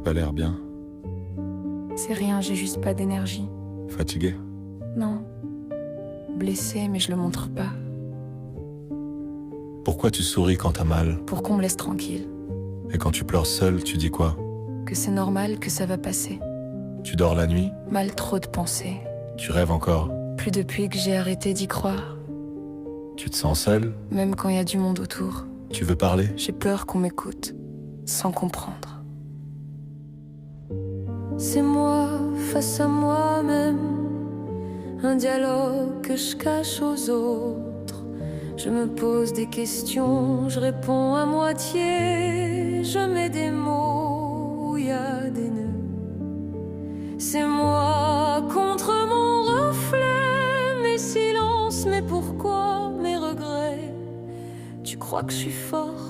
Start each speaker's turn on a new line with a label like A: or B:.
A: pas l'air bien.
B: C'est rien, j'ai juste pas d'énergie.
A: Fatigué?
B: Non. Blessée, mais je le montre pas.
A: Pourquoi tu souris quand t'as mal?
B: Pour qu'on me laisse tranquille.
A: Et quand tu pleures seul, tu dis quoi?
B: Que c'est normal, que ça va passer.
A: Tu dors la nuit?
B: Mal trop de pensées.
A: Tu rêves encore?
B: Plus depuis que j'ai arrêté d'y croire.
A: Tu te sens seul?
B: Même quand il y a du monde autour.
A: Tu veux parler?
B: J'ai peur qu'on m'écoute, sans comprendre. C'est moi face à moi-même, un dialogue que je cache aux autres. Je me pose des questions, je réponds à moitié, je mets des mots où il y a des nœuds. C'est moi contre mon reflet, mes silences, mes pourquoi, mes regrets. Tu crois que je suis fort?